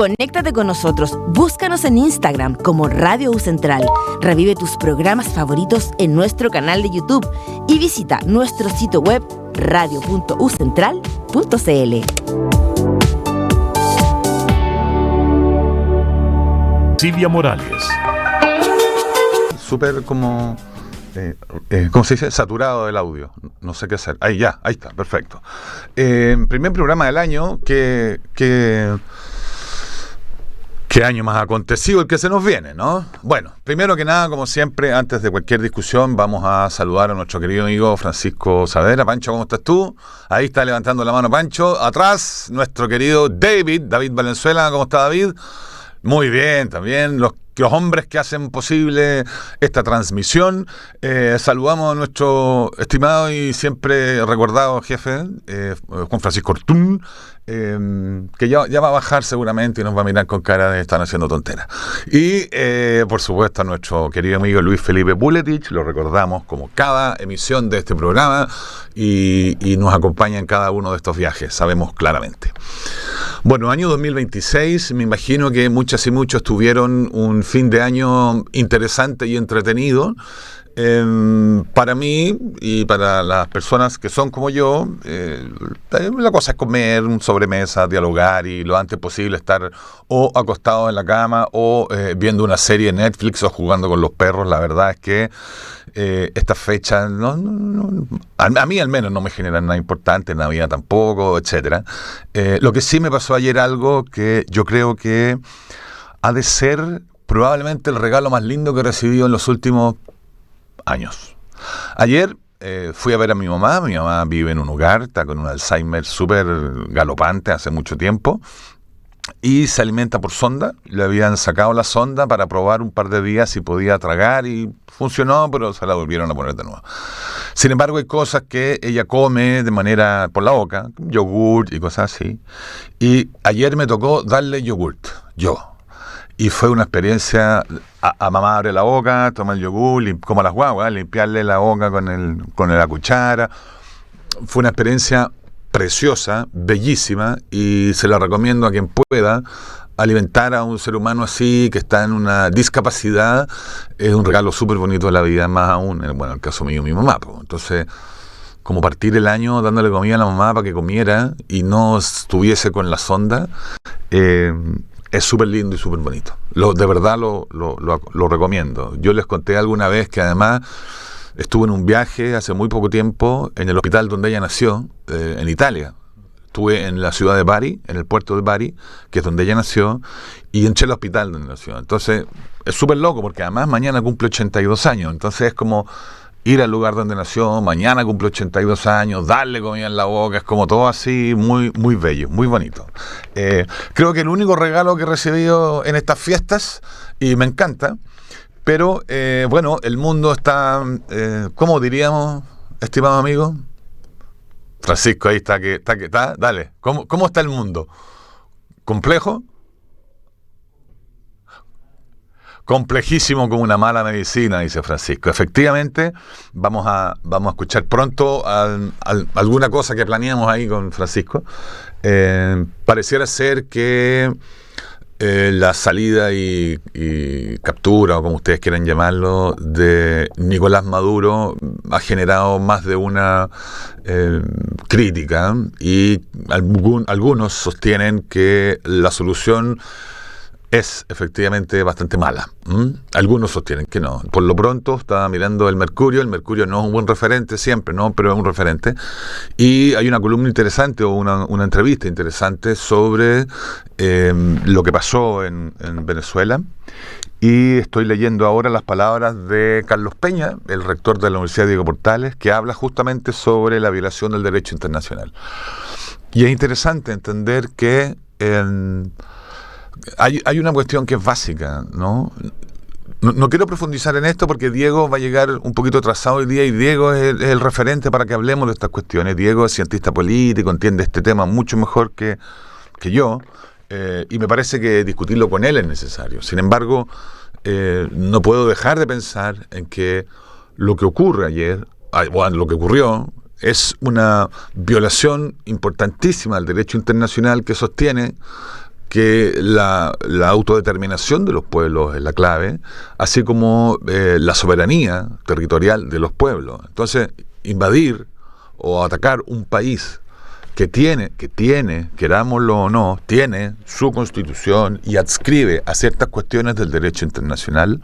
Conéctate con nosotros, búscanos en Instagram como Radio U Central, revive tus programas favoritos en nuestro canal de YouTube y visita nuestro sitio web radio.ucentral.cl. Silvia Morales. Súper como, ¿cómo se dice? Saturado del audio. No sé qué hacer. Ahí está, perfecto. Primer programa del año, ¿Qué año más acontecido el que se nos viene, no? Bueno, primero que nada, como siempre, antes de cualquier discusión, vamos a saludar a nuestro querido amigo Francisco Saavedra. Pancho, ¿cómo estás tú? Ahí está levantando la mano Pancho. Atrás, nuestro querido David Valenzuela. ¿Cómo está David? Muy bien, también los hombres que hacen posible esta transmisión. Saludamos a nuestro estimado y siempre recordado jefe, Juan Francisco Ortún, que ya va a bajar seguramente y nos va a mirar con cara de están haciendo tonteras. Y por supuesto a nuestro querido amigo Luis Felipe Buletich, lo recordamos como cada emisión de este programa y nos acompaña en cada uno de estos viajes, sabemos claramente. Bueno, año 2026, me imagino que muchas y muchos tuvieron un fin de año interesante y entretenido. Para mí y para las personas que son como yo, la cosa es comer, un sobremesa, dialogar y lo antes posible estar o acostado en la cama o viendo una serie en Netflix o jugando con los perros. La verdad es que estas fechas a mí al menos no me generan nada importante, Navidad tampoco, etcétera. Lo que sí me pasó ayer algo que yo creo que ha de ser probablemente el regalo más lindo que he recibido en los últimos años. Ayer fui a ver a mi mamá vive en un hogar, está con un Alzheimer súper galopante hace mucho tiempo y se alimenta por sonda. Le habían sacado la sonda para probar un par de días si podía tragar y funcionó, pero se la volvieron a poner de nuevo. Sin embargo, hay cosas que ella come de manera por la boca, yogur y cosas así, y ayer me tocó darle yogurt, y fue una experiencia. A mamá abre la boca, toma el yogur, como a las guaguas, limpiarle la boca con la cuchara. Fue una experiencia preciosa, bellísima, y se la recomiendo a quien pueda. Alimentar a un ser humano así, que está en una discapacidad, es un regalo súper bonito de la vida, más aún, bueno, en el caso mío, mi mamá. Entonces, como partir el año dándole comida a la mamá para que comiera y no estuviese con la sonda, es súper lindo y súper bonito. De verdad lo recomiendo. Yo les conté alguna vez que además estuve en un viaje hace muy poco tiempo en el hospital donde ella nació, en Italia. Estuve en la ciudad de Bari, en el puerto de Bari, que es donde ella nació, y entré al hospital donde nació. Entonces, es súper loco porque además mañana cumple 82 años. Entonces es como ir al lugar donde nació, mañana cumple 82 años, darle comida en la boca, es como todo así, muy, muy bello, muy bonito. Creo que el único regalo que he recibido en estas fiestas, y me encanta, pero bueno, el mundo está, ¿cómo diríamos, estimado amigo? Francisco, ahí está, dale, ¿cómo está el mundo? ¿Complejo? Complejísimo como una mala medicina, dice Francisco. Efectivamente, vamos a escuchar pronto alguna cosa que planeamos ahí con Francisco. Pareciera ser que la salida y captura, o como ustedes quieran llamarlo, de Nicolás Maduro ha generado más de una crítica, y algunos sostienen que la solución es efectivamente bastante mala. Algunos sostienen que no. Por lo pronto estaba mirando el Mercurio no es un buen referente siempre, ¿no? Pero es un referente. Y hay una columna interesante o una entrevista interesante sobre lo que pasó en Venezuela. Y estoy leyendo ahora las palabras de Carlos Peña, el rector de la Universidad Diego Portales, que habla justamente sobre la violación del derecho internacional. Y es interesante entender que hay una cuestión que es básica, ¿no? No quiero profundizar en esto porque Diego va a llegar un poquito atrasado hoy día, y Diego es el referente para que hablemos de estas cuestiones. Diego es cientista político, entiende este tema mucho mejor que yo, y me parece que discutirlo con él es necesario. Sin embargo, no puedo dejar de pensar en que lo que ocurre ayer, bueno, lo que ocurrió, es una violación importantísima del derecho internacional que sostiene que la autodeterminación de los pueblos es la clave, así como la soberanía territorial de los pueblos. Entonces, invadir o atacar un país que tiene, querámoslo o no, tiene su constitución y adscribe a ciertas cuestiones del derecho internacional,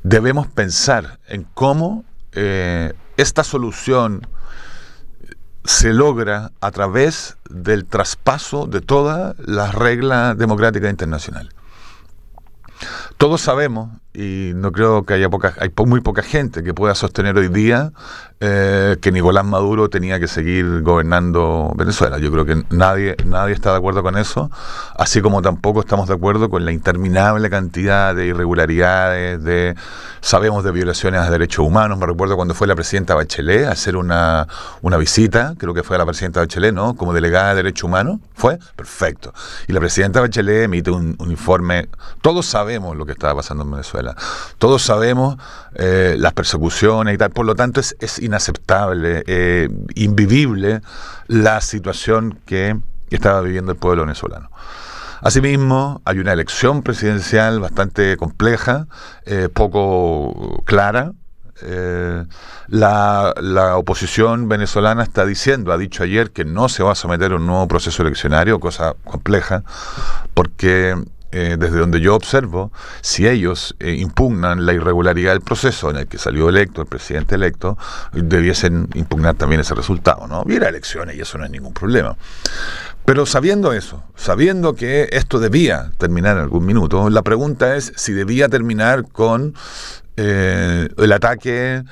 debemos pensar en cómo esta solución se logra a través del traspaso de todas las reglas democráticas internacionales. Todos sabemos, y no creo que hay muy poca gente que pueda sostener hoy día que Nicolás Maduro tenía que seguir gobernando Venezuela. Yo creo que nadie está de acuerdo con eso, así como tampoco estamos de acuerdo con la interminable cantidad de irregularidades, sabemos de violaciones a derechos humanos. Me recuerdo cuando fue la presidenta Bachelet a hacer una visita, creo que fue a la presidenta Bachelet, ¿no? Como delegada de derechos humanos, ¿fue? Perfecto. Y la presidenta Bachelet emite un informe. Todos sabemos lo que estaba pasando en Venezuela, todos sabemos las persecuciones y tal, por lo tanto es inaceptable, invivible la situación que estaba viviendo el pueblo venezolano. Asimismo, hay una elección presidencial bastante compleja, poco clara. La oposición venezolana ha dicho ayer que no se va a someter a un nuevo proceso eleccionario, cosa compleja, porque desde donde yo observo, si ellos impugnan la irregularidad del proceso en el que salió electo el presidente electo, debiesen impugnar también ese resultado, ¿no? Hubiera elecciones y eso no es ningún problema. Pero sabiendo eso, sabiendo que esto debía terminar en algún minuto, la pregunta es si debía terminar con el ataque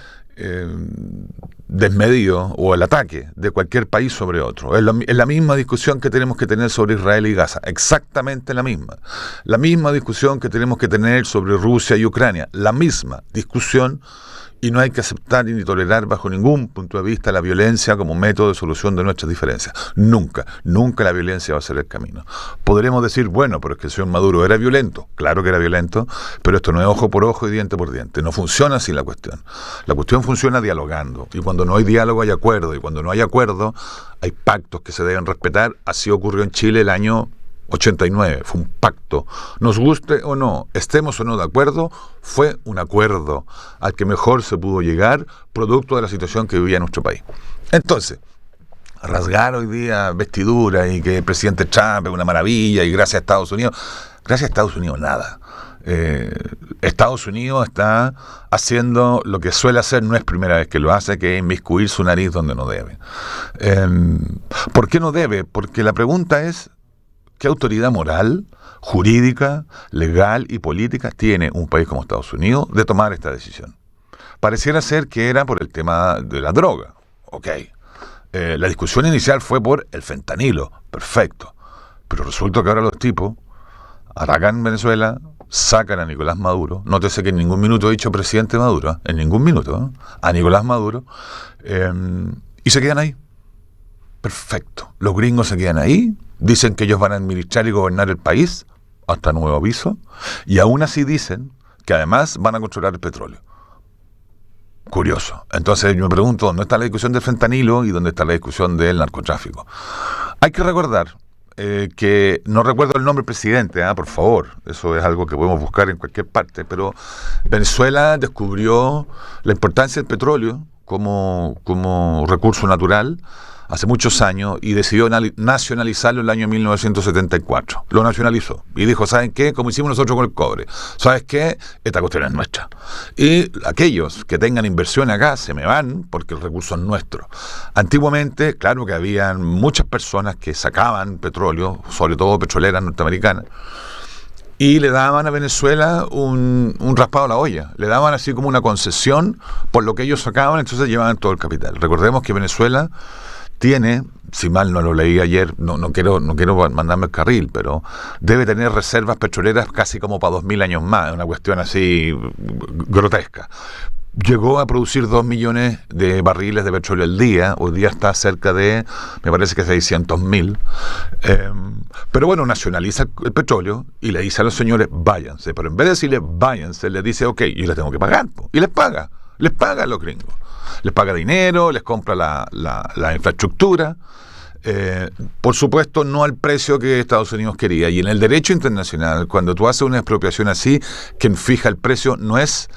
desmedido o el ataque de cualquier país sobre otro. Es la misma discusión que tenemos que tener sobre Israel y Gaza, exactamente la misma discusión que tenemos que tener sobre Rusia y Ucrania, la misma discusión, y no hay que aceptar ni tolerar bajo ningún punto de vista la violencia como método de solución de nuestras diferencias. Nunca la violencia va a ser el camino. Podremos decir, bueno, pero es que el señor Maduro era violento. Claro que era violento, pero esto no es ojo por ojo y diente por diente. No funciona así la cuestión. La cuestión funciona dialogando. Y cuando no hay diálogo hay acuerdo. Y cuando no hay acuerdo hay pactos que se deben respetar. Así ocurrió en Chile el año 89, fue un pacto, nos guste o no, estemos o no de acuerdo, fue un acuerdo al que mejor se pudo llegar, producto de la situación que vivía nuestro país. Entonces, rasgar hoy día vestidura y que el presidente Trump es una maravilla y gracias a Estados Unidos nada. Estados Unidos está haciendo lo que suele hacer, no es primera vez que lo hace, que es inmiscuir su nariz donde no debe. ¿Por qué no debe? Porque la pregunta es, ¿qué autoridad moral, jurídica, legal y política tiene un país como Estados Unidos de tomar esta decisión? Pareciera ser que era por el tema de la droga. Ok. La discusión inicial fue por el fentanilo. Perfecto. Pero resulta que ahora los tipos atacan Venezuela, sacan a Nicolás Maduro. Nótese que en ningún minuto he dicho presidente Maduro. En ningún minuto. A Nicolás Maduro. Y se quedan ahí. Perfecto. Los gringos se quedan ahí. Dicen que ellos van a administrar y gobernar el país hasta nuevo aviso, y aún así dicen que además van a controlar el petróleo. Curioso. Entonces yo me pregunto, ¿dónde está la discusión del fentanilo y dónde está la discusión del narcotráfico? Hay que recordar que, no recuerdo el nombre del presidente, por favor, eso es algo que podemos buscar en cualquier parte, pero Venezuela descubrió la importancia del petróleo como recurso natural hace muchos años y decidió nacionalizarlo en el año 1974. Lo nacionalizó y dijo, ¿saben qué? Como hicimos nosotros con el cobre. ¿Sabes qué? Esta cuestión es nuestra. Y aquellos que tengan inversión acá se me van porque el recurso es nuestro. Antiguamente, claro que habían muchas personas que sacaban petróleo, sobre todo petroleras norteamericanas, y le daban a Venezuela un raspado a la olla. Le daban así como una concesión por lo que ellos sacaban, entonces llevaban todo el capital. Recordemos que Venezuela tiene, si mal no lo leí ayer, no quiero mandarme el carril, pero debe tener reservas petroleras casi como para 2000 años más, una cuestión así grotesca. Llegó a producir 2 millones de barriles de petróleo al día, hoy día está cerca de, me parece que 600.000, pero bueno, nacionaliza el petróleo y le dice a los señores, váyanse, pero en vez de decirle váyanse, le dice, ok, yo les tengo que pagar, y les paga a los gringos. Les paga dinero, les compra la infraestructura, Por supuesto, no al precio que Estados Unidos quería. Y en el derecho internacional, cuando tú haces una expropiación así, quien fija el precio no es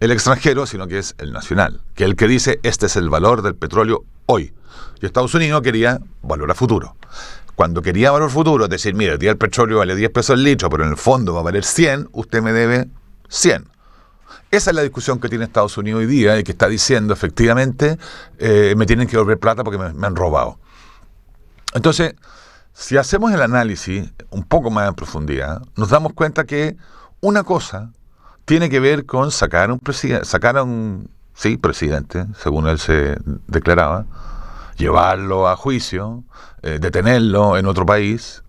el extranjero, sino que es el nacional, que es el que dice, este es el valor del petróleo hoy. Y Estados Unidos quería valor a futuro. Cuando quería valor futuro, es decir, mire, el día el petróleo vale 10 pesos el litro, pero en el fondo va a valer 100, usted me debe 100. Esa es la discusión que tiene Estados Unidos hoy día y que está diciendo, efectivamente, me tienen que devolver plata porque me han robado. Entonces, si hacemos el análisis un poco más en profundidad, nos damos cuenta que una cosa tiene que ver con sacar a un presidente, según él se declaraba, llevarlo a juicio, detenerlo en otro país.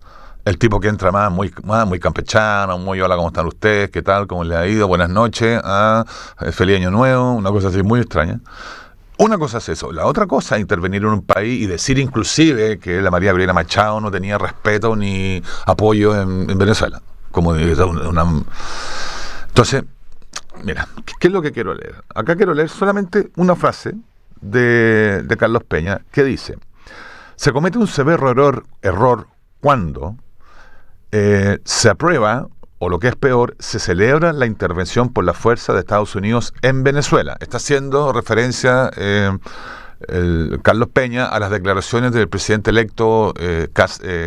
El tipo que entra muy campechano, muy hola, ¿cómo están ustedes? ¿Qué tal? ¿Cómo les ha ido? Buenas noches. Feliz año nuevo. Una cosa así muy extraña. Una cosa es eso. La otra cosa es intervenir en un país y decir inclusive que la María Gabriela Machado no tenía respeto ni apoyo en Venezuela. Entonces, mira, ¿qué es lo que quiero leer? Acá quiero leer solamente una frase de Carlos Peña que dice: se comete un severo error cuando se aprueba, o lo que es peor, se celebra la intervención por la fuerza de Estados Unidos en Venezuela. Está haciendo referencia Carlos Peña a las declaraciones del presidente electo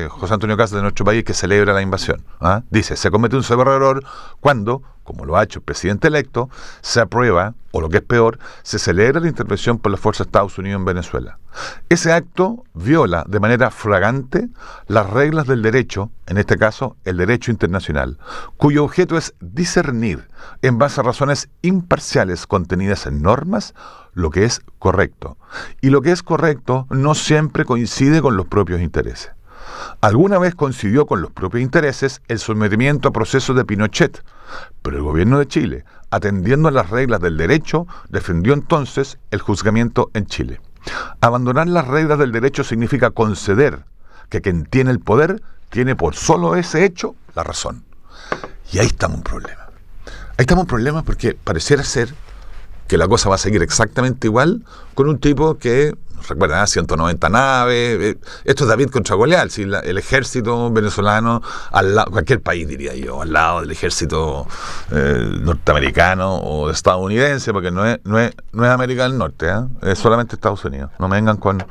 José Antonio Kast de nuestro país, que celebra la invasión. Dice, se comete un severo error cuando, como lo ha hecho el presidente electo, se aprueba, o lo que es peor, se celebra la intervención por la fuerza de Estados Unidos en Venezuela. Ese acto viola de manera flagrante las reglas del derecho, en este caso el derecho internacional, cuyo objeto es discernir, en base a razones imparciales contenidas en normas, lo que es correcto. Y lo que es correcto no siempre coincide con los propios intereses. Alguna vez coincidió con los propios intereses el sometimiento a procesos de Pinochet, pero el gobierno de Chile, atendiendo a las reglas del derecho, defendió entonces el juzgamiento en Chile. Abandonar las reglas del derecho significa conceder que quien tiene el poder tiene por solo ese hecho la razón. Y ahí estamos un problema. Ahí estamos un problema porque pareciera ser que la cosa va a seguir exactamente igual con un tipo que, recuerda, 190 naves, esto es David contra Goliat, ¿sí? El ejército venezolano, cualquier país diría yo, al lado del ejército norteamericano o estadounidense, porque no es América del Norte, es solamente Estados Unidos, no me vengan con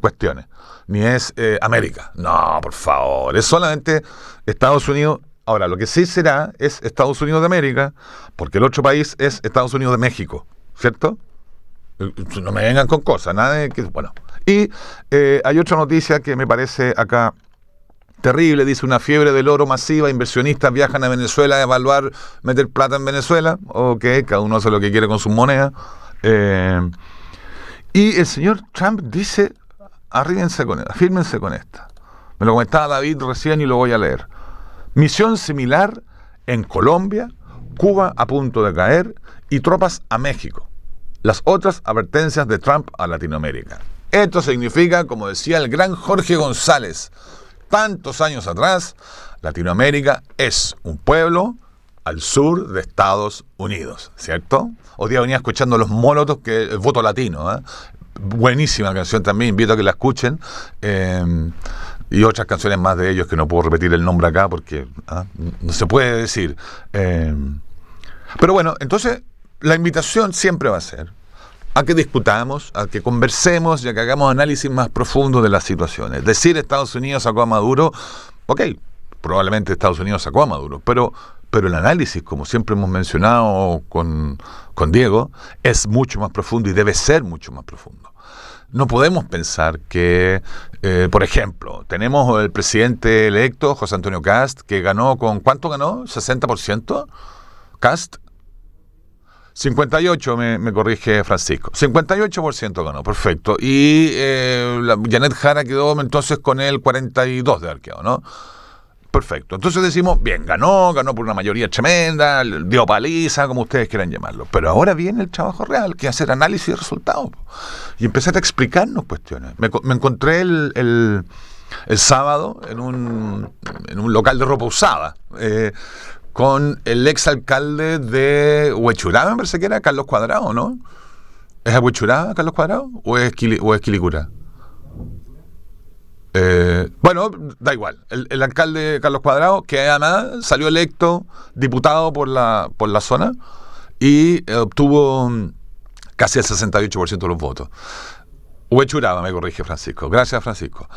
cuestiones, ni es América, no, por favor, es solamente Estados Unidos. Ahora, lo que sí será es Estados Unidos de América, porque el otro país es Estados Unidos de México, ¿cierto? No me vengan con cosas, nada de que... Bueno, y hay otra noticia que me parece acá terrible, dice: una fiebre del oro masiva, inversionistas viajan a Venezuela a evaluar, meter plata en Venezuela, ok, cada uno hace lo que quiere con sus monedas, y el señor Trump dice, afírmense con esta, me lo comentaba David recién y lo voy a leer: misión similar en Colombia, Cuba a punto de caer y tropas a México. Las otras advertencias de Trump a Latinoamérica. Esto significa, como decía el gran Jorge González, tantos años atrás, Latinoamérica es un pueblo al sur de Estados Unidos, ¿cierto? Hoy día venía escuchando Los Molotov, que el voto latino, buenísima canción también, invito a que la escuchen, y otras canciones más de ellos que no puedo repetir el nombre acá porque no se puede decir. Pero bueno, entonces la invitación siempre va a ser a que discutamos, a que conversemos y a que hagamos análisis más profundos de las situaciones. Decir Estados Unidos sacó a Maduro, ok, probablemente Estados Unidos sacó a Maduro, pero el análisis, como siempre hemos mencionado con Diego, es mucho más profundo y debe ser mucho más profundo. No podemos pensar que, por ejemplo, tenemos el presidente electo, José Antonio Kast, que ganó con... ¿Cuánto ganó? ¿60%? ¿Kast? 58, me corrige Francisco. 58% ganó, perfecto. Y Janet Jara quedó entonces con el 42% de arqueo, ¿no? Perfecto. Entonces decimos, bien, ganó por una mayoría tremenda, dio paliza, como ustedes quieran llamarlo. Pero ahora viene el trabajo real, que es hacer análisis de resultados. Y empezar a explicarnos cuestiones. Me encontré el sábado en un local de ropa usada, con el exalcalde de Huechuraba, me parece que era Carlos Cuadrado, ¿no? ¿Es a Huechuraba, Carlos Cuadrado? ¿O es Quilicura? Bueno, da igual. El alcalde Carlos Cuadrado, que además salió electo diputado por la zona y obtuvo casi el 68% de los votos. Huechuraba, me corrige Francisco. Gracias, Francisco.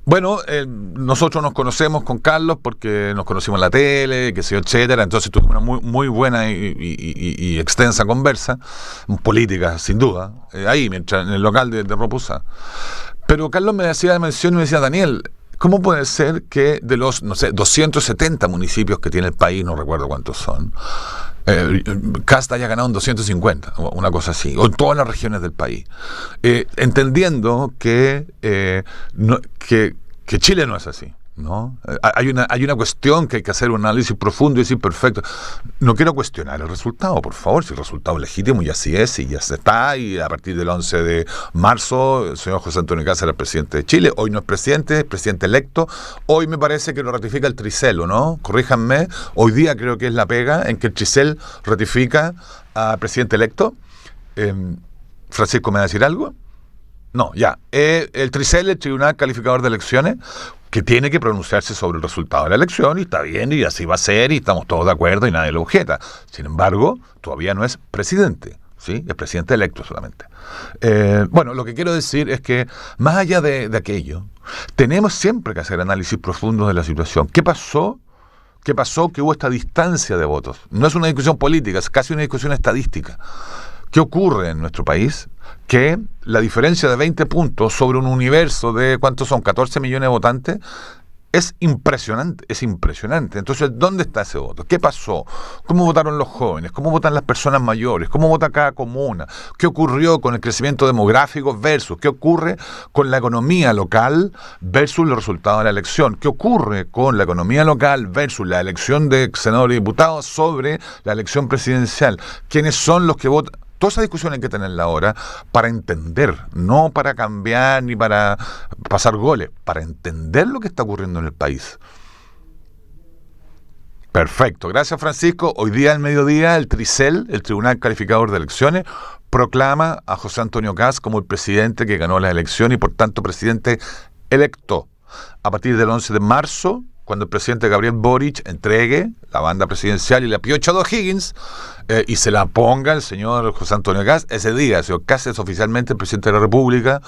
Bueno, nosotros nos conocemos con Carlos porque nos conocimos en la tele, que sé yo, etcétera. Entonces tuvimos una muy buena y extensa conversa, política, sin duda, ahí, mientras en el local de Ropusa. Pero Carlos me hacía mención y me decía, Daniel, ¿cómo puede ser que de los, 270 municipios que tiene el país, no recuerdo cuántos son, Kast haya ganado en 250, una cosa así, o en todas las regiones del país? Entendiendo que Chile no es así, ¿no? Hay una cuestión que hay que hacer un análisis profundo y decir, perfecto, no quiero cuestionar el resultado, por favor, si el resultado es legítimo y así es, y ya se está, y a partir del 11 de marzo el señor José Antonio Kast era el presidente de Chile, hoy no es presidente electo, hoy me parece que lo ratifica el Tricelo, ¿no? Corríjanme, hoy día creo que es la pega en que el Tricel ratifica al presidente electo. Francisco, ¿me va a decir algo? No, ya. El Tricel, el Tribunal Calificador de Elecciones, que tiene que pronunciarse sobre el resultado de la elección, y está bien, y así va a ser, y estamos todos de acuerdo, y nadie lo objeta. Sin embargo, todavía no es presidente, ¿sí? Es presidente electo solamente. Bueno, lo que quiero decir es que, más allá de aquello, tenemos siempre que hacer análisis profundos de la situación. ¿Qué pasó? ¿Qué pasó? Que hubo esta distancia de votos. No es una discusión política, es casi una discusión estadística. ¿Qué ocurre en nuestro país? Que la diferencia de 20 puntos sobre un universo de, ¿cuántos son? 14 millones de votantes, es impresionante, es impresionante. Entonces, ¿dónde está ese voto? ¿Qué pasó? ¿Cómo votaron los jóvenes? ¿Cómo votan las personas mayores? ¿Cómo vota cada comuna? ¿Qué ocurrió con el crecimiento demográfico versus qué ocurre con la economía local versus los resultados de la elección? ¿Qué ocurre con la economía local versus la elección de senadores y diputados sobre la elección presidencial? ¿Quiénes son los que votan? Toda esa discusión hay que tenerla ahora para entender, no para cambiar ni para pasar goles, para entender lo que está ocurriendo en el país. Perfecto, gracias Francisco. Hoy día al mediodía el Tricel, el Tribunal Calificador de Elecciones, proclama a José Antonio Kast como el presidente que ganó la elección y por tanto presidente electo. A partir del 11 de marzo, cuando el presidente Gabriel Boric entregue la banda presidencial y la piocha de O'Higgins y se la ponga el señor José Antonio Kast, ese día el señor Kast es oficialmente el presidente de la República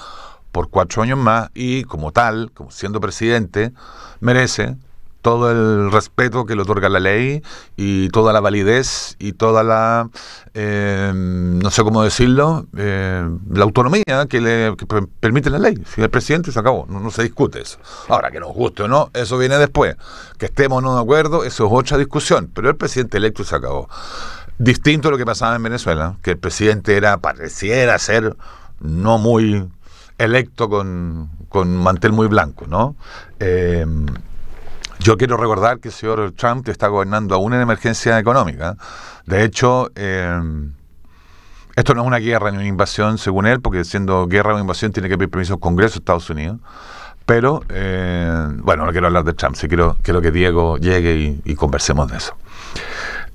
por 4 años más y como tal, como siendo presidente, merece todo el respeto que le otorga la ley y toda la validez y toda la, no sé cómo decirlo, la autonomía que permite la ley. Si el presidente se acabó, no se discute eso. Ahora, que nos guste o no, eso viene después. Que estemos o no de acuerdo, eso es otra discusión, pero el presidente electo se acabó. Distinto a lo que pasaba en Venezuela, que el presidente pareciera ser no muy electo con mantel muy blanco, ¿no? Yo quiero recordar que el señor Trump está gobernando aún en emergencia económica. De hecho, esto no es una guerra ni una invasión, según él, porque siendo guerra o invasión tiene que pedir permiso al Congreso de Estados Unidos. Pero, bueno, no quiero hablar de Trump, sí quiero que Diego llegue y conversemos de eso.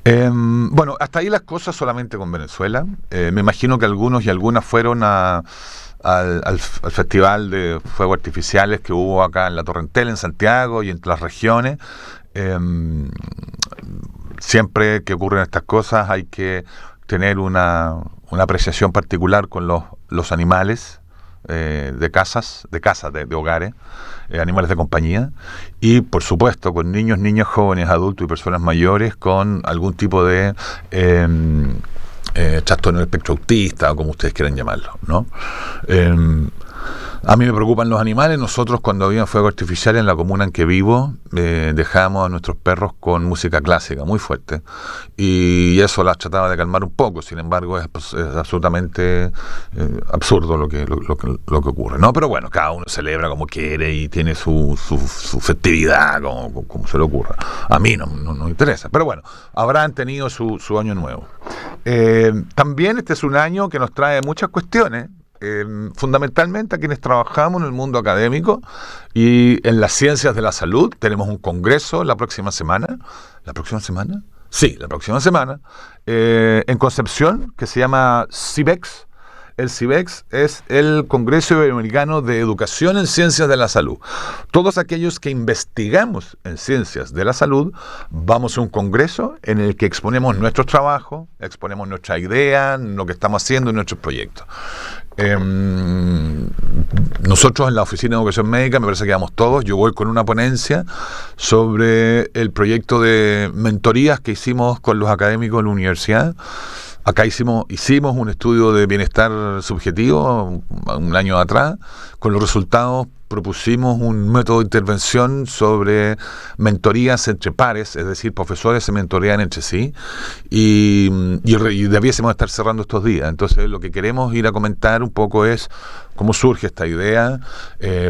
Bueno, hasta ahí las cosas solamente con Venezuela. Me imagino que algunos y algunas fueron al festival de fuegos artificiales que hubo acá en la Torrentel, en Santiago y en las regiones. Siempre que ocurren estas cosas hay que tener una apreciación particular con los animales de hogares, animales de compañía, y por supuesto con niños, jóvenes, adultos y personas mayores con algún tipo de trastorno del espectro autista o como ustedes quieran llamarlo, ¿no? A mí me preocupan los animales. Nosotros cuando había fuego artificial en la comuna en que vivo dejábamos a nuestros perros con música clásica muy fuerte y eso las trataba de calmar un poco. Sin embargo es absolutamente absurdo lo que ocurre, ¿no? Pero bueno, cada uno celebra como quiere y tiene su festividad como se le ocurra. A mí no me interesa, pero bueno, habrán tenido su año nuevo. También este es un año que nos trae muchas cuestiones, fundamentalmente a quienes trabajamos en el mundo académico y en las ciencias de la salud. Tenemos un congreso la próxima semana. ¿La próxima semana? Sí, la próxima semana, en Concepción, que se llama CIBEX, El CIBEX es el Congreso Iberoamericano de Educación en Ciencias de la Salud. Todos aquellos que investigamos en ciencias de la salud, vamos a un congreso en el que exponemos nuestros trabajos, exponemos nuestras ideas, lo que estamos haciendo y nuestros proyectos. Nosotros en la Oficina de Educación Médica, me parece que vamos todos, yo voy con una ponencia sobre el proyecto de mentorías que hicimos con los académicos de la universidad. Acá hicimos un estudio de bienestar subjetivo un año atrás. Con los resultados propusimos un método de intervención sobre mentorías entre pares, es decir, profesores se mentorean entre sí y debiésemos estar cerrando estos días. Entonces lo que queremos ir a comentar un poco es cómo surge esta idea,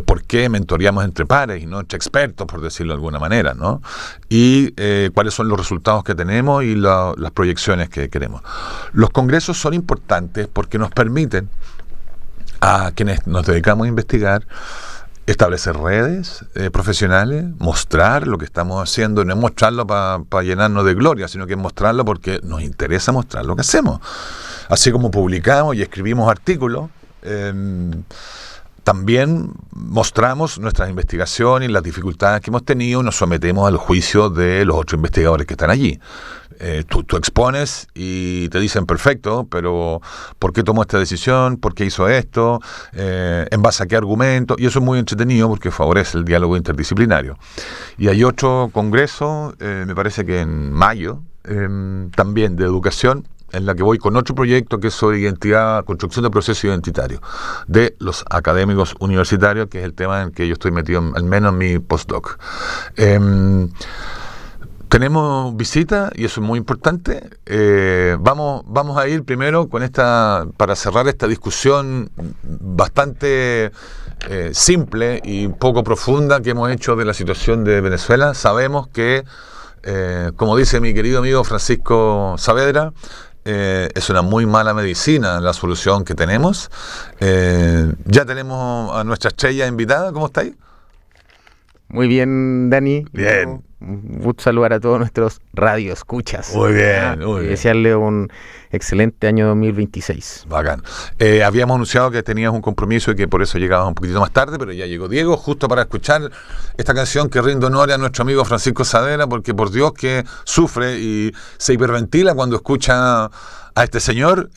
por qué mentoreamos entre pares y no entre expertos, por decirlo de alguna manera, ¿no? Y cuáles son los resultados que tenemos y las proyecciones que queremos. Los congresos son importantes porque nos permiten a quienes nos dedicamos a investigar establecer redes profesionales, mostrar lo que estamos haciendo, no es mostrarlo para llenarnos de gloria, sino que es mostrarlo porque nos interesa mostrar lo que hacemos. Así como publicamos y escribimos artículos, también mostramos nuestras investigaciones y las dificultades que hemos tenido y nos sometemos al juicio de los otros investigadores que están allí. Tú expones y te dicen perfecto, pero ¿por qué tomó esta decisión? ¿Por qué hizo esto? ¿En base a qué argumento? Y eso es muy entretenido porque favorece el diálogo interdisciplinario. Y hay otro congreso, me parece que en mayo, también de educación, en la que voy con otro proyecto que es sobre identidad, construcción de procesos identitarios de los académicos universitarios, que es el tema en que yo estoy metido, al menos en mi postdoc. Tenemos visita y eso es muy importante. Vamos a ir primero con para cerrar esta discusión bastante simple y poco profunda que hemos hecho de la situación de Venezuela. Sabemos que, como dice mi querido amigo Francisco Saavedra, es una muy mala medicina la solución que tenemos. Ya tenemos a nuestra estrella invitada. ¿Cómo estáis? Muy bien, Dani. Bien. Un gusto saludar a todos nuestros radioescuchas. Muy bien, muy y bien. desearle un excelente año 2026. Bacán. Habíamos anunciado que tenías un compromiso y que por eso llegabas un poquitito más tarde, pero ya llegó Diego, justo para escuchar esta canción que rinde honor a nuestro amigo Francisco Saavedra, porque por Dios que sufre y se hiperventila cuando escucha a este señor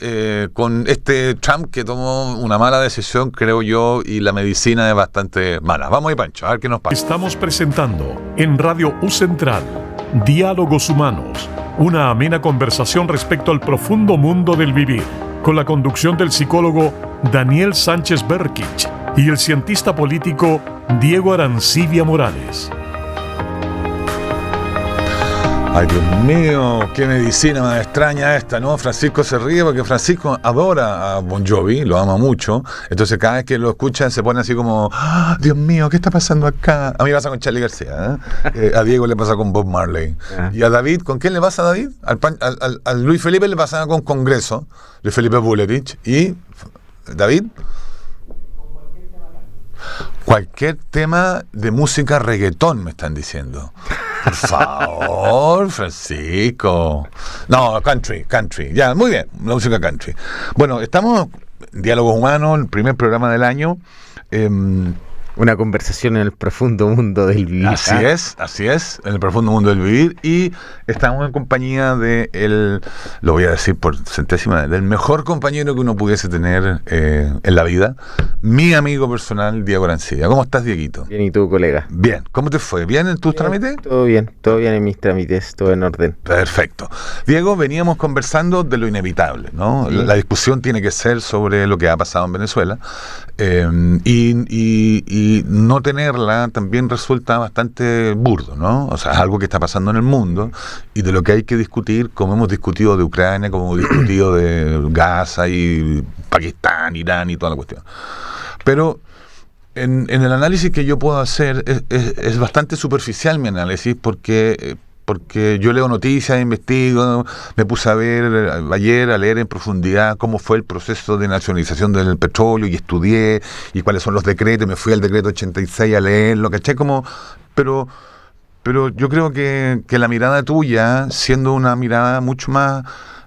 con este Trump que tomó una mala decisión, creo yo, y la medicina es bastante mala. Vamos ahí, Pancho, a ver qué nos pasa. Estamos presentando en Radio U Central Diálogos Humanos, una amena conversación respecto al profundo mundo del vivir, con la conducción del psicólogo Daniel Sánchez Berkich y el cientista político Diego Arancibia Morales. Ay, Dios mío, qué medicina más extraña esta, ¿no? Francisco se ríe porque Francisco adora a Bon Jovi, lo ama mucho. Entonces cada vez que lo escucha se pone así como, ¡ah, Dios mío, qué está pasando acá! A mí me pasa con Charly García, a Diego le pasa con Bob Marley. Y a David, ¿con quién le pasa a David? Al Luis Felipe le pasaba con Congreso, Luis Felipe Bullrich. Y David, cualquier tema de música reggaetón, me están diciendo. Por favor, Francisco. No, country. Ya, muy bien, la música country. Bueno, estamos en Diálogos Humanos, el primer programa del año. Una conversación en el profundo mundo del vivir. Así es, en el profundo mundo del vivir. Y estamos en compañía lo voy a decir por centésima vez, del mejor compañero que uno pudiese tener en la vida, mi amigo personal, Diego Arancibia. ¿Cómo estás, Dieguito? Bien, ¿y tú, colega? Bien, ¿cómo te fue? ¿Bien en tus trámites? Todo bien en mis trámites, todo en orden. Perfecto. Diego, veníamos conversando de lo inevitable, ¿no? Sí. La discusión tiene que ser sobre lo que ha pasado en Venezuela, y no tenerla también resulta bastante burdo, ¿no? O sea, es algo que está pasando en el mundo y de lo que hay que discutir, como hemos discutido de Ucrania, como hemos discutido de Gaza y Pakistán, Irán y toda la cuestión. Pero en el análisis que yo puedo hacer es bastante superficial mi análisis porque yo leo noticias, investigo, me puse a leer en profundidad cómo fue el proceso de nacionalización del petróleo y estudié y cuáles son los decretos, me fui al decreto 86 a leerlo, ¿cachai? Pero yo creo que la mirada tuya, siendo una mirada mucho más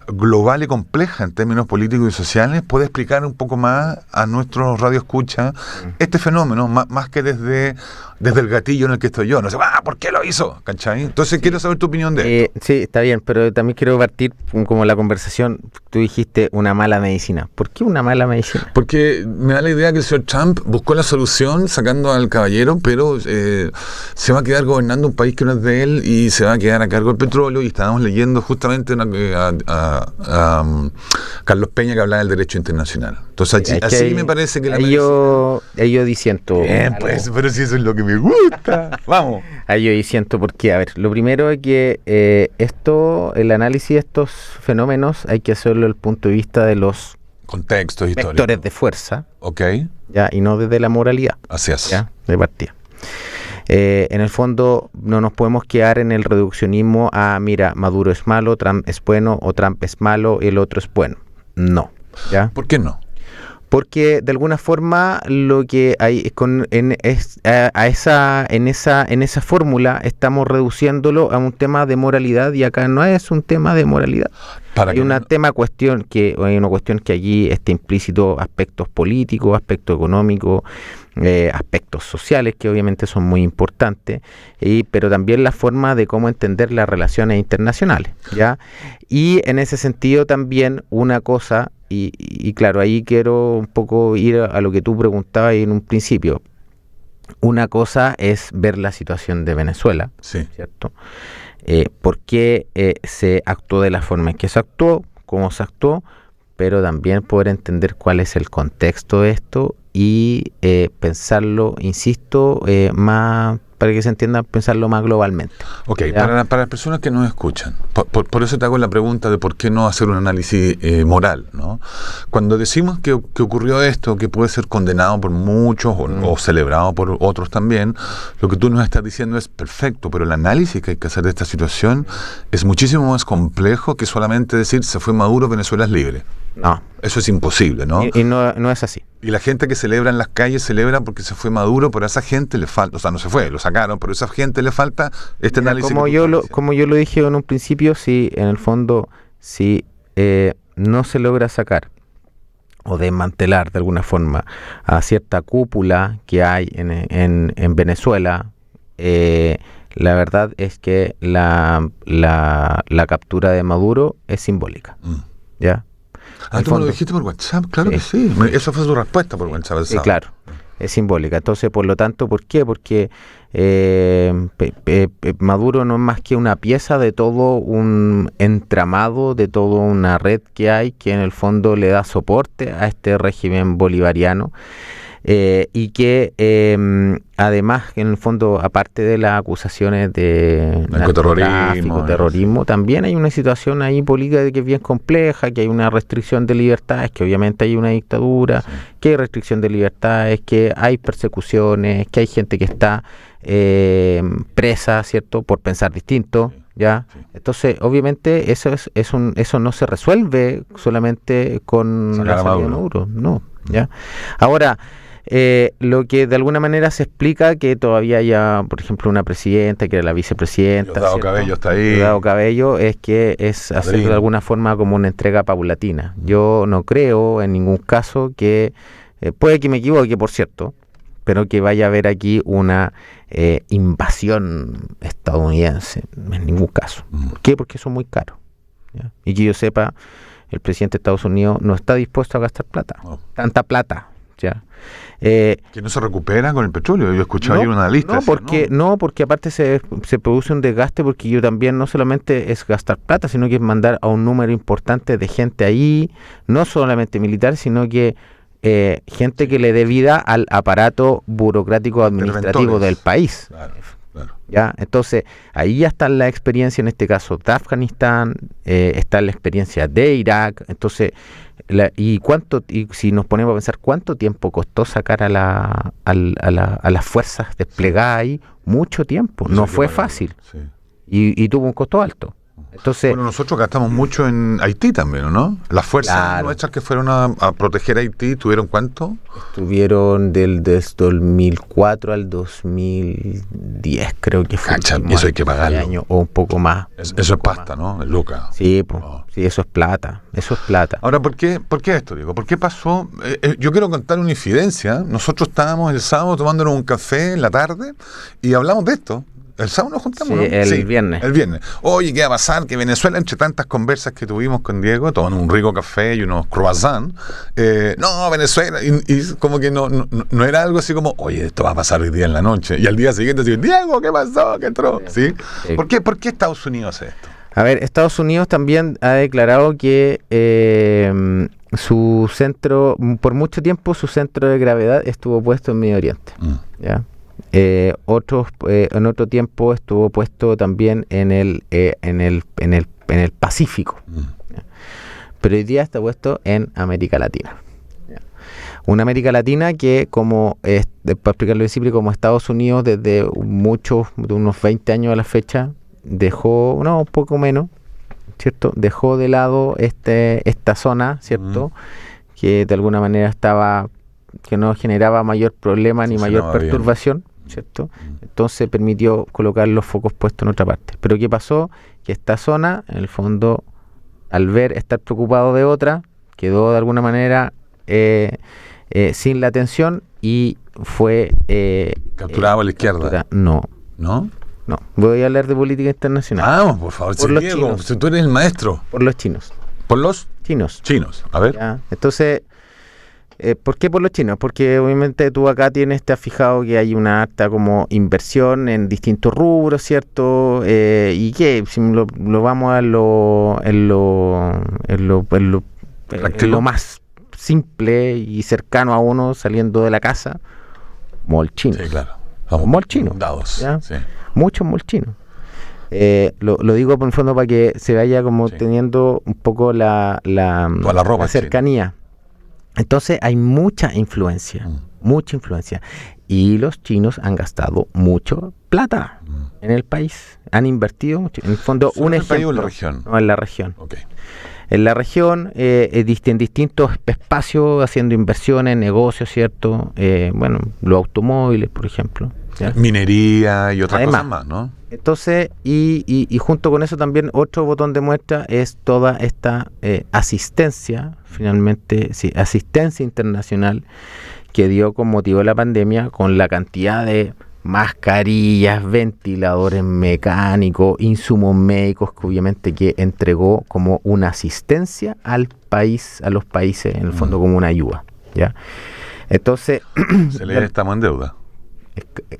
global y compleja en términos políticos y sociales, puede explicar un poco más a nuestros radioescuchas este fenómeno, más que desde el gatillo en el que estoy yo. No sé, ¿por qué lo hizo? ¿Cachai? Entonces quiero saber tu opinión de esto. Sí, está bien, pero también quiero partir como la conversación. Tú dijiste una mala medicina. ¿Por qué una mala medicina? Porque me da la idea que el señor Trump buscó la solución sacando al caballero, pero se va a quedar gobernando un país que no es de él y se va a quedar a cargo del petróleo. Y estábamos leyendo justamente a Carlos Peña, que hablaba del derecho internacional. Entonces así me parece que la yo disiento. Bien, pues, pero si eso es lo que me gusta. Vamos. Ahí yo disiento porque, a ver, lo primero es que el análisis de estos fenómenos hay que hacerlo desde el punto de vista de los contextos históricos, vectores de fuerza, ok, ya, y no desde la moralidad. Así es. Ya, de partida. En el fondo no nos podemos quedar en el reduccionismo a, mira, Maduro es malo, Trump es bueno, o Trump es malo, el otro es bueno. No. ¿Ya? ¿Por qué no? Porque de alguna forma lo que hay en esa fórmula estamos reduciéndolo a un tema de moralidad, y acá no es un tema de moralidad. Hay una cuestión que allí está implícito aspectos políticos, aspectos económicos, aspectos sociales que obviamente son muy importantes, pero también la forma de cómo entender las relaciones internacionales, ¿ya? Y en ese sentido también una cosa, y claro, ahí quiero un poco ir a lo que tú preguntabas en un principio. Una cosa es ver la situación de Venezuela, sí, ¿cierto? Por qué se actuó de la forma en que se actuó, cómo se actuó, pero también poder entender cuál es el contexto de esto y pensarlo, insisto, más para que se entienda, pensarlo más globalmente. Ok, para las personas que nos escuchan, por eso te hago la pregunta de por qué no hacer un análisis moral, ¿no? Cuando decimos que ocurrió esto, que puede ser condenado por muchos o celebrado por otros también, lo que tú nos estás diciendo es perfecto, pero el análisis que hay que hacer de esta situación es muchísimo más complejo que solamente decir se fue Maduro, Venezuela es libre. No. Eso es imposible, ¿no? Y no es así. Y la gente que celebra en las calles celebra porque se fue Maduro, pero a esa gente le falta, o sea, no se fue, lo sacaron, pero a esa gente le falta este análisis. Como yo lo dije en un principio, si en el fondo, si no se logra sacar o desmantelar de alguna forma a cierta cúpula que hay en Venezuela, la verdad es que la captura de Maduro es simbólica, ¿ya? Tú me lo dijiste por WhatsApp, claro que sí. Esa fue su respuesta por WhatsApp. Sí, claro, es simbólica. Entonces, por lo tanto, ¿por qué? Porque Maduro no es más que una pieza de todo un entramado, de toda una red que hay, que en el fondo le da soporte a este régimen bolivariano. Y que además, en el fondo, aparte de las acusaciones de narcotráfico, terrorismo, también hay una situación ahí política que es bien compleja, que hay una restricción de libertades, que obviamente hay una dictadura, que hay restricción de libertades, que hay persecuciones, que hay gente que está presa, ¿cierto?, por pensar distinto. ¿Ya? Entonces, obviamente, eso no se resuelve solamente con la salida de Maduro, no, ¿ya? Ahora, lo que de alguna manera se explica que todavía haya, por ejemplo, una presidenta, que era la vicepresidenta, Diosdado Cabello está ahí. Diosdado Cabello, es que es hacer de alguna forma como una entrega paulatina. Yo no creo en ningún caso que, puede que me equivoque, por cierto, pero que vaya a haber aquí una invasión estadounidense, en ningún caso. ¿Por qué? Porque son muy caros, ¿ya? Y que yo sepa, el presidente de Estados Unidos no está dispuesto a gastar plata, tanta plata, ¿ya? Que no se recupera con el petróleo. Yo he escuchado ahí una lista. Porque aparte se produce un desgaste, porque yo también no solamente es gastar plata, sino que es mandar a un número importante de gente ahí, no solamente militar, sino que gente que le dé vida al aparato burocrático administrativo del país. Claro. ¿Ya? Entonces, ahí ya está la experiencia, en este caso de Afganistán, está la experiencia de Irak. Entonces, y si nos ponemos a pensar cuánto tiempo costó sacar a las fuerzas desplegadas ahí, mucho tiempo, no fue fácil, y tuvo un costo alto, Entonces, bueno, nosotros gastamos mucho en Haití también, ¿no? Las fuerzas nuestras que fueron a proteger a Haití, ¿tuvieron cuánto? Estuvieron desde 2004 al 2010, creo que fue. Cacha, y eso hay que pagarlo. O un poco más. Eso es pasta, ¿no? Es loca. Sí, sí, eso es plata. Eso es plata. Ahora, ¿por qué esto, Diego? ¿Por qué pasó? Yo quiero contar una infidencia. Nosotros estábamos el sábado tomándonos un café en la tarde y hablamos de esto. ¿El sábado nos juntamos? Sí, ¿no? el viernes. El viernes. Oye, ¿qué va a pasar? Que Venezuela, entre tantas conversas que tuvimos con Diego, tomando un rico café y unos croissants, no, Venezuela, y como que no era algo así como, oye, esto va a pasar hoy día en la noche. Y al día siguiente, decir, Diego, ¿qué pasó? ¿Qué entró? ¿Sí? Sí. ¿Por qué Estados Unidos hace esto? A ver, Estados Unidos también ha declarado que su centro, por mucho tiempo, su centro de gravedad estuvo puesto en Medio Oriente. ¿Ya? En otro tiempo estuvo puesto también en el Pacífico, pero hoy día está puesto en América Latina. Una América Latina que, como para explicarlo simple, como Estados Unidos desde de unos 20 años a la fecha dejó, un poco menos, ¿cierto? Dejó de lado esta zona, ¿cierto? Que de alguna manera que no generaba mayor problema ni mayor perturbación, ¿cierto? Entonces permitió colocar los focos puestos en otra parte. Pero ¿qué pasó? Que esta zona, en el fondo, al estar preocupado de otra, quedó de alguna manera sin la atención y fue capturada por la izquierda. No. Voy a hablar de política internacional. Vamos, por favor, por los Diego, chinos. si tú eres el maestro. Por los chinos. ¿Por los chinos? A ver. ¿Ya? Entonces, ¿por qué por los chinos? Porque obviamente tú acá te has fijado que hay una alta como inversión en distintos rubros, ¿cierto? Y que si lo vamos a lo más simple y cercano a uno saliendo de la casa, mall chino. Sí, claro. Mall chino. Sí. Muchos mall chinos. Lo digo por el fondo para que se vaya como teniendo un poco la cercanía. China. Entonces hay mucha influencia. Y los chinos han gastado mucho plata en el país. Han invertido mucho. En el fondo, un ejemplo. ¿En la región? No, en la región. Okay. En la región, en distintos espacios, haciendo inversiones, negocios, ¿cierto? Los automóviles, por ejemplo. ¿Ya? Minería y otras cosas más, ¿no? Entonces, y junto con eso también otro botón de muestra es toda esta asistencia, finalmente, asistencia internacional que dio con motivo de la pandemia, con la cantidad de mascarillas, ventiladores mecánicos, insumos médicos que obviamente que entregó como una asistencia al país, a los países, en el fondo como una ayuda, ¿ya? Entonces, se le estamos en deuda.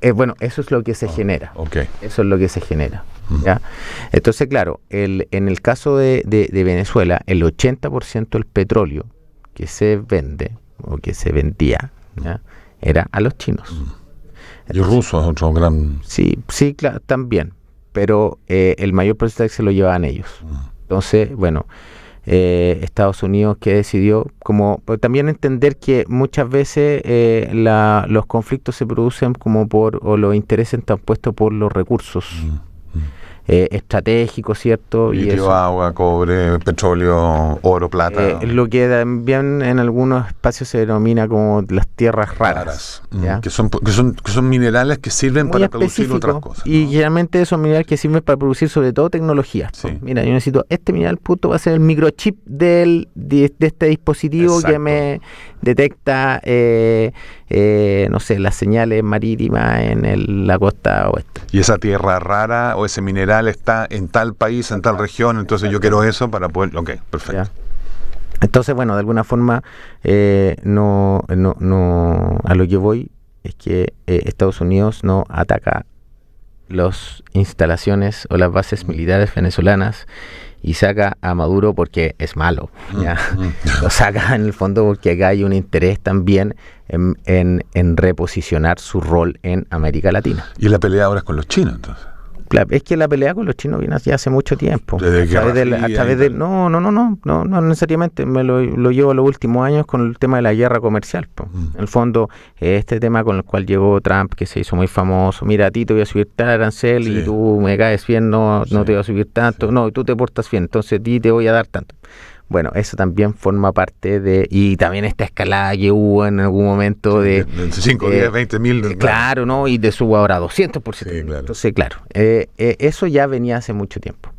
Eso es lo que se genera. Okay. Eso es lo que se genera. ¿Ya? Entonces, claro, en el caso de Venezuela, el 80% del petróleo que se vende o que se vendía, ¿ya? Era a los chinos. Y rusos es otro gran... Sí, claro, también. Pero el mayor porcentaje se lo llevaban ellos. Entonces, Estados Unidos que decidió, pero también entender que muchas veces los conflictos se producen o los intereses están puestos por los recursos estratégicos, ¿cierto? Litio, agua, cobre, petróleo, oro, plata. Lo que también en algunos espacios se denomina como las tierras raras. Que son minerales que sirven para producir otras cosas, ¿no? Y generalmente son minerales que sirven para producir sobre todo tecnologías. Sí. Mira, yo necesito este mineral, va a ser el microchip de este dispositivo. Exacto. Que me detecta las señales marítimas en la costa oeste. Y esa tierra rara o ese mineral está en tal país, en tal región, entonces yo quiero eso para poder... Ok, perfecto. ¿Ya? Entonces, de alguna forma, a lo que voy es que Estados Unidos no ataca las instalaciones o las bases militares venezolanas y saca a Maduro porque es malo, ¿ya? Lo saca en el fondo porque acá hay un interés también en reposicionar su rol en América Latina. ¿Y la pelea ahora es con los chinos, entonces? Es que la pelea con los chinos viene ya hace mucho tiempo. Desde No necesariamente. Me lo llevo a los últimos años con el tema de la guerra comercial. En el fondo, este tema con el cual llegó Trump, que se hizo muy famoso. Mira, a ti te voy a subir tal arancel y tú me caes bien, no te voy a subir tanto. No, tú te portas bien, entonces a ti te voy a dar tanto. Bueno, eso también forma parte de... Y también esta escalada que hubo en algún momento de 5, 10, 20 mil. Claro, ¿no? Y de subo ahora 200%. Sí, claro. Entonces, claro, eso ya venía hace mucho tiempo.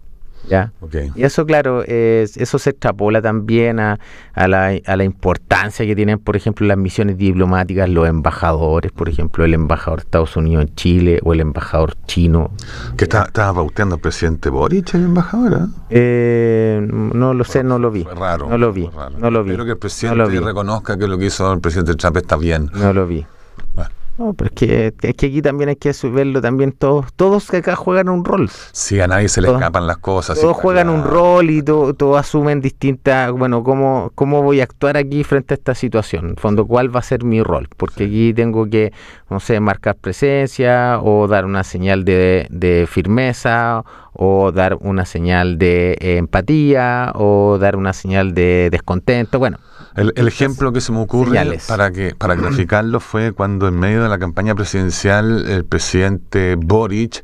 ¿Ya? Okay. Y eso, claro, eso se extrapola también a la importancia que tienen, por ejemplo, las misiones diplomáticas, los embajadores, por ejemplo, el embajador de Estados Unidos en Chile o el embajador chino. ¿Que estaba bauteando al presidente Boric, el embajador? No lo sé, no lo vi. Fue raro. No lo vi. Espero que el presidente reconozca que lo que hizo el presidente Trump está bien. No lo vi. Bueno. No, pero es que aquí también hay que verlo también todos que acá juegan un rol. Sí, a nadie se le escapan las cosas. Todos juegan un rol y todos asumen distintas, cómo voy a actuar aquí frente a esta situación. En el fondo, ¿cuál va a ser mi rol? Porque aquí tengo que, no sé, marcar presencia o dar una señal de firmeza o dar una señal de empatía o dar una señal de descontento, bueno. El ejemplo que se me ocurre señales. para graficarlo fue cuando en medio de la campaña presidencial el presidente Boric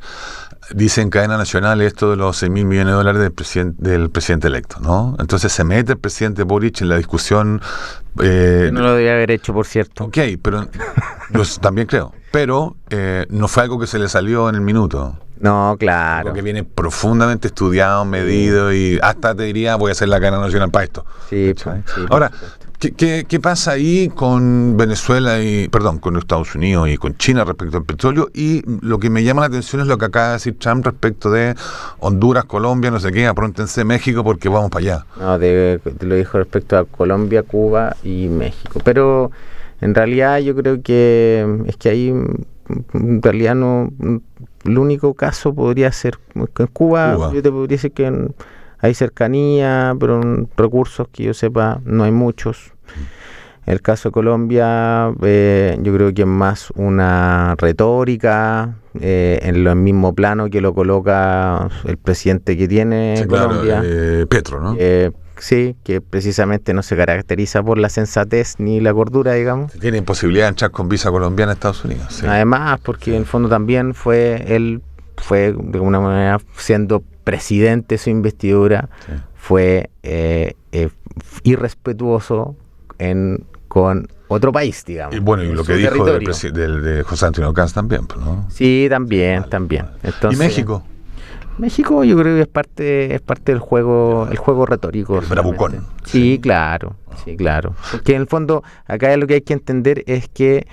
dice en cadena nacional esto de los 6.000 millones de dólares del presidente electo, ¿no? Entonces se mete el presidente Boric en la discusión. No lo debía haber hecho, por cierto. Ok, pero yo también creo. Pero no fue algo que se le salió en el minuto. No, claro. Algo que viene profundamente estudiado, medido y hasta te diría voy a hacer la cadena nacional para esto. Sí, Ahora, ¿qué pasa ahí con Venezuela con Estados Unidos y con China respecto al petróleo? Y lo que me llama la atención es lo que acaba de decir Trump respecto de Honduras, Colombia, no sé qué, apróntense México porque vamos para allá. No, lo dijo respecto a Colombia, Cuba y México. Pero en realidad yo creo que es que ahí en realidad no... El único caso podría ser en Cuba. Yo te podría decir que hay cercanía, pero recursos que yo sepa no hay muchos. El caso de Colombia, yo creo que es más una retórica en el mismo plano que lo coloca el presidente que tiene Colombia. Claro, Petro, ¿no? Sí, que precisamente no se caracteriza por la sensatez ni la cordura, digamos. Tiene posibilidad de entrar con visa colombiana a Estados Unidos. Sí. Además, porque en el fondo también él fue de alguna manera siendo presidente de su investidura, fue irrespetuoso con otro país, digamos. Y bueno, y lo que dijo de José Antonio Caz también, ¿no? Sí, también. Entonces, ¿y México? México yo creo que es parte del juego, el juego retórico. El bravucón. Sí, claro. Porque en el fondo, acá lo que hay que entender es que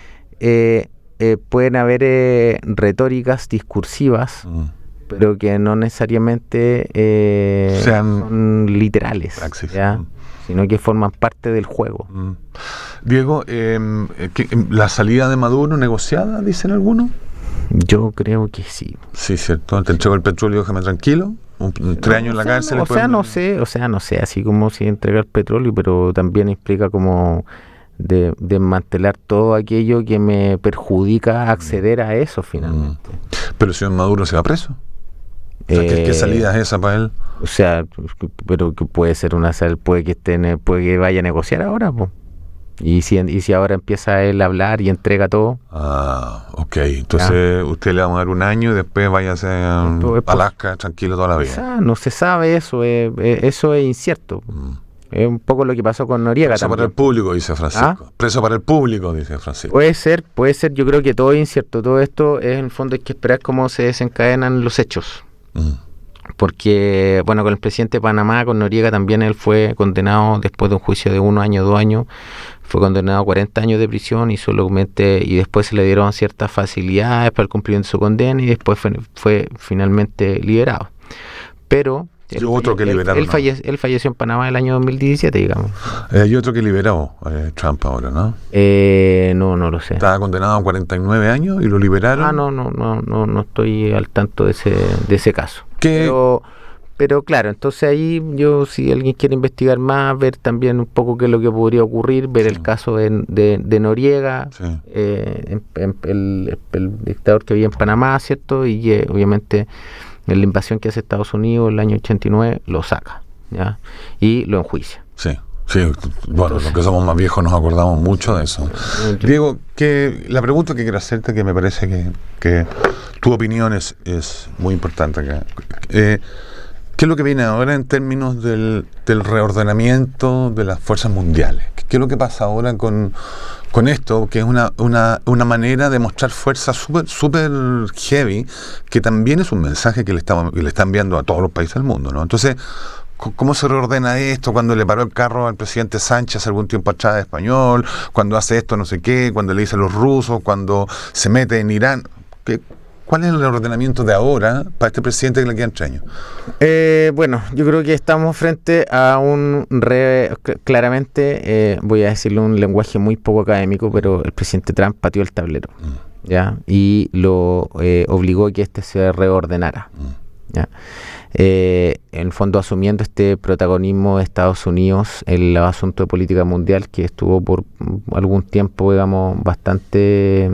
pueden haber retóricas discursivas, pero que no necesariamente son literales, ¿ya? Sino que forman parte del juego. Diego, ¿la salida de Maduro negociada, dicen algunos? Yo creo que sí. Sí, cierto. Te entrego el petróleo, déjame tranquilo. 3 años en la cárcel. No sé, así como si entregar petróleo, pero también implica como desmantelar todo aquello que me perjudica acceder a eso finalmente. Pero si Maduro se va preso. O sea, ¿qué salida es esa para él? O sea, pero que puede ser una salida, puede que vaya a negociar ahora, pues. Y si ahora empieza él a hablar y entrega todo. Ok. Entonces usted le va a dar 1 año y después váyase a Alaska tranquilo toda la vida. No se sabe eso, eso es incierto. Es un poco lo que pasó con Noriega. Preso para el público, dice Francisco. Preso para el público, dice Francisco. Puede ser, yo creo que todo es incierto. Todo esto es, en el fondo, hay que esperar cómo se desencadenan los hechos. Porque, con el presidente de Panamá, con Noriega, también él fue condenado después de un juicio de 1 año, 2 años, fue condenado a 40 años de prisión y después se le dieron ciertas facilidades para el cumplimiento de su condena y después fue finalmente liberado. Pero él falleció en Panamá el año 2017, digamos. Hay otro que liberó Trump ahora, ¿no? No lo sé. Estaba condenado a 49 años y lo liberaron. No estoy al tanto de ese caso. Pero claro, entonces ahí yo, si alguien quiere investigar más, ver también un poco qué es lo que podría ocurrir, ver el caso de Noriega, el dictador que había en Panamá, ¿cierto? Y que obviamente en la invasión que hace Estados Unidos en el año 89 lo saca, ¿ya? Y lo enjuicia. Sí, bueno, los que somos más viejos nos acordamos mucho de eso. Diego, la pregunta que quiero hacerte, que me parece que tu opinión es muy importante acá. ¿Qué es lo que viene ahora en términos del reordenamiento de las fuerzas mundiales? ¿Qué es lo que pasa ahora con esto, que es una manera de mostrar fuerza súper heavy, que también es un mensaje que le está enviando a todos los países del mundo, ¿no? Entonces, ¿cómo se reordena esto? Cuando le paró el carro al presidente Sánchez algún tiempo atrás de español, cuando hace esto no sé qué, cuando le dice a los rusos, cuando se mete en Irán. ¿Cuál es el ordenamiento de ahora para este presidente que le quedan 3 años? Bueno, yo creo que estamos frente a claramente, voy a decirlo en un lenguaje muy poco académico, pero el presidente Trump pateó el tablero, ¿ya? Y lo obligó a que se reordenara, ¿ya? En el fondo asumiendo este protagonismo de Estados Unidos en el asunto de política mundial, que estuvo por algún tiempo, digamos, bastante...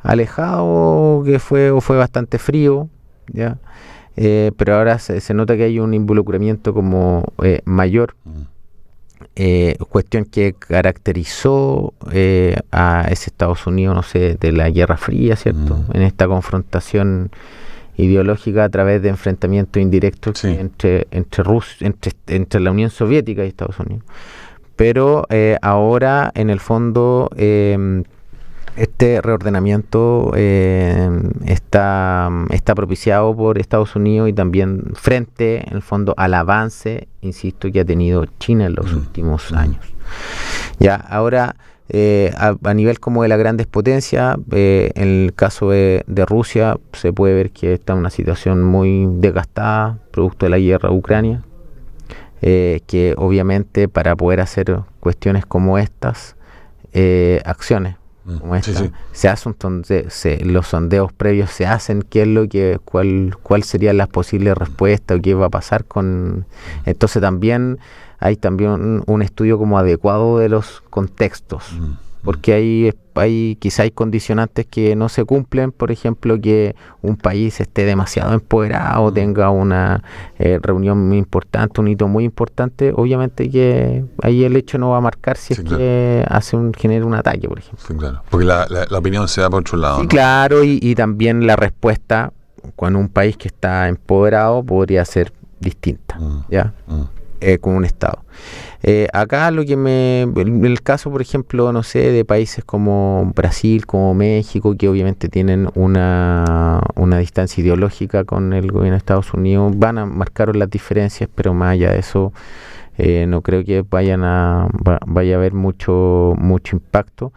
alejado, que fue bastante frío, ¿ya? Pero ahora se nota que hay un involucramiento como mayor, cuestión que caracterizó a ese Estados Unidos, no sé, de la Guerra Fría, ¿cierto? En esta confrontación ideológica a través de enfrentamientos indirectos entre la Unión Soviética y Estados Unidos. Pero ahora, en el fondo, este reordenamiento está propiciado por Estados Unidos y también frente, en el fondo, al avance, insisto, que ha tenido China en los últimos años. Ya, ahora, a nivel como de las grandes potencias, en el caso de Rusia, se puede ver que está en una situación muy desgastada, producto de la guerra de Ucrania, que obviamente para poder hacer cuestiones como estas, acciones como esta, se hacen los sondeos previos, se hacen cuál serían las posibles respuestas o qué va a pasar con. Entonces también hay un estudio como adecuado de los contextos, porque quizá hay condicionantes que no se cumplen, por ejemplo, que un país esté demasiado empoderado, tenga una reunión muy importante, un hito muy importante, obviamente que ahí el hecho no va a marcar si que genera un ataque, por ejemplo. Sí, claro, porque la opinión se da por otro lado. Sí, ¿no? Claro, y también la respuesta con un país que está empoderado podría ser distinta, ¿ya? Con un Estado. Acá en el caso, por ejemplo, no sé, de países como Brasil, como México, que obviamente tienen una distancia ideológica con el gobierno de Estados Unidos, van a marcar las diferencias, pero más allá de eso, no creo que vaya a haber mucho impacto.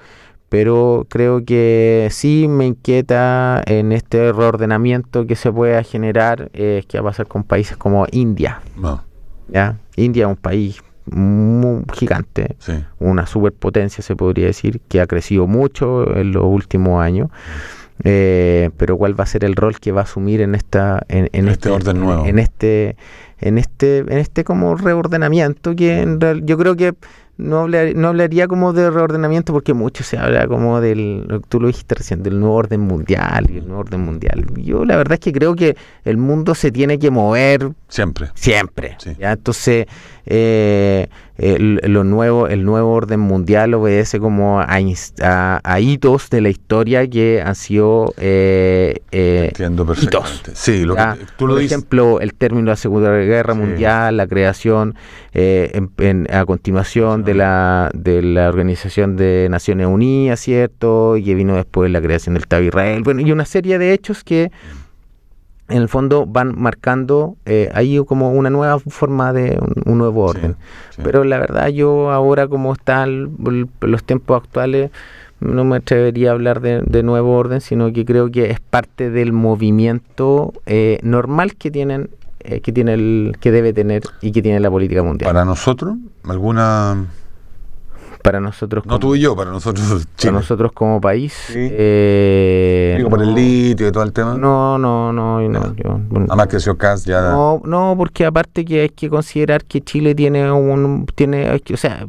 Pero creo que sí me inquieta en este reordenamiento que se pueda generar, qué va a pasar con países como India. ¿Ya? India es un país muy gigante, una superpotencia se podría decir, que ha crecido mucho en los últimos años, pero ¿cuál va a ser el rol que va a asumir en este orden nuevo? En este como reordenamiento, que en realidad yo creo que no hablaría como de reordenamiento, porque mucho se habla como tú lo dijiste recién, del nuevo orden mundial y el nuevo orden mundial. Yo la verdad es que creo que el mundo se tiene que mover siempre. ¿Ya? Entonces el nuevo orden mundial obedece como a hitos de la historia que han sido entiendo perfectamente. Hitos. Sí, Por ejemplo, el término de la Segunda Guerra Mundial, la creación a continuación de la Organización de Naciones Unidas, ¿cierto? Y que vino después la creación del Estado de Israel, bueno, y una serie de hechos que en el fondo van marcando ahí como una nueva forma de un nuevo orden. Pero la verdad, yo ahora, como están los tiempos actuales, no me atrevería a hablar de nuevo orden, sino que creo que es parte del movimiento normal que debe tener y que tiene la política mundial. Para nosotros, para nosotros. No tú y yo, para nosotros Chile. Para nosotros como país. Sí. Digo, por el litio y todo el tema. No. Además que señor Kass ya... No, porque aparte que hay que considerar que Chile tiene un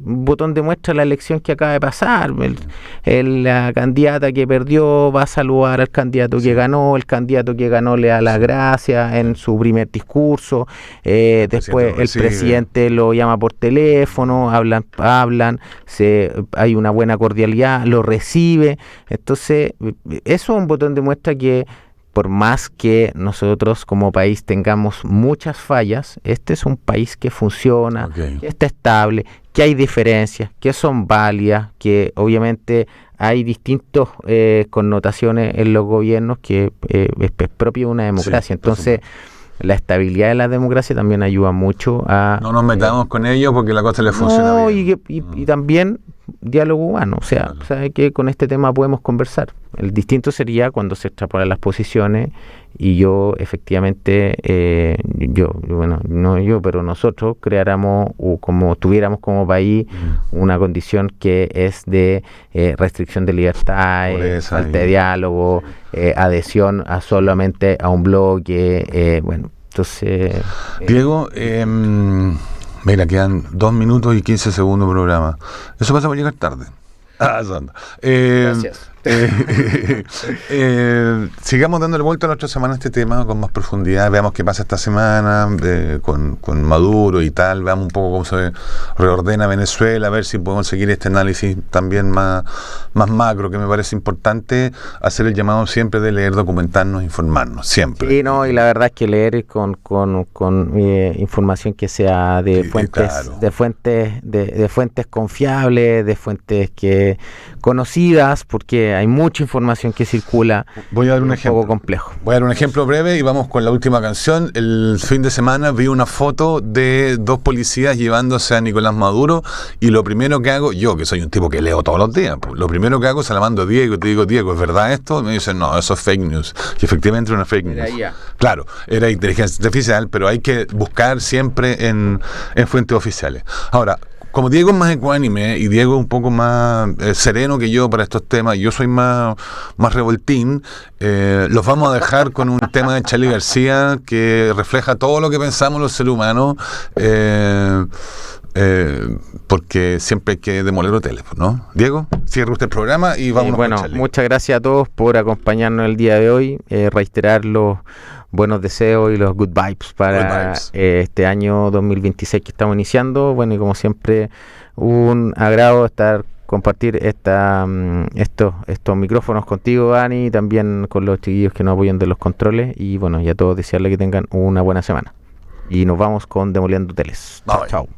botón de muestra la elección que acaba de pasar. La candidata que perdió va a saludar al candidato que ganó, el candidato que ganó le da las gracias en su primer discurso, después el presidente lo llama por teléfono, hablan, hay una buena cordialidad, lo recibe. Entonces, eso es un botón de muestra que por más que nosotros como país tengamos muchas fallas, este es un país que funciona, que está estable, que hay diferencias, que son válidas, que obviamente hay distintas connotaciones en los gobiernos que es propio de una democracia. Entonces, la estabilidad de la democracia también ayuda mucho a... No nos metamos con ellos porque la cosa les funciona bien. Y también diálogo humano, o sea, ¿sabe que con este tema podemos conversar? El distinto sería cuando se extrapolan las posiciones y yo efectivamente, pero nosotros creáramos como tuviéramos como país una condición que es de restricción de libertades, falta de diálogo, adhesión a solamente a un bloque, entonces... Diego, mira, quedan 2 minutos y 15 segundos de programa. Eso pasa por llegar tarde. Gracias. Sigamos dándole vuelta a la otra semana a este tema con más profundidad. Veamos qué pasa esta semana con Maduro y tal. Veamos un poco cómo se reordena Venezuela, a ver si podemos seguir este análisis también más macro, que me parece importante hacer el llamado siempre de leer, documentarnos, informarnos, siempre. Sí, no, y la verdad es que leer con información que sea de fuentes confiables, de fuentes que conocidas, porque hay mucha información que circula. Voy a dar un ejemplo. Poco complejo. Voy a dar un ejemplo breve y vamos con la última canción. El fin de semana vi una foto de 2 policías llevándose a Nicolás Maduro y lo primero que hago, yo que soy un tipo que leo todos los días, pues, lo primero que hago es se la mando a Diego y te digo, Diego, ¿es verdad esto? Me dicen, no, eso es fake news. Y efectivamente era una fake news. Claro, era inteligencia artificial, pero hay que buscar siempre en fuentes oficiales. Ahora, como Diego es más ecuánime y Diego es un poco más sereno que yo para estos temas, yo soy más revoltín, los vamos a dejar con un tema de Charly García que refleja todo lo que pensamos los seres humanos, porque siempre hay que demoler hoteles, ¿no? Diego, cierre usted el programa y vámonos con Charly. Muchas gracias a todos por acompañarnos el día de hoy, reiterar los buenos deseos y los good vibes para este año 2026 que estamos iniciando. Bueno, y como siempre, un agrado compartir estos micrófonos contigo, Dani, y también con los chiquillos que nos apoyan de los controles. Y bueno, y a todos desearles que tengan una buena semana. Y nos vamos con Demoliendo Hoteles. Chao. Chao.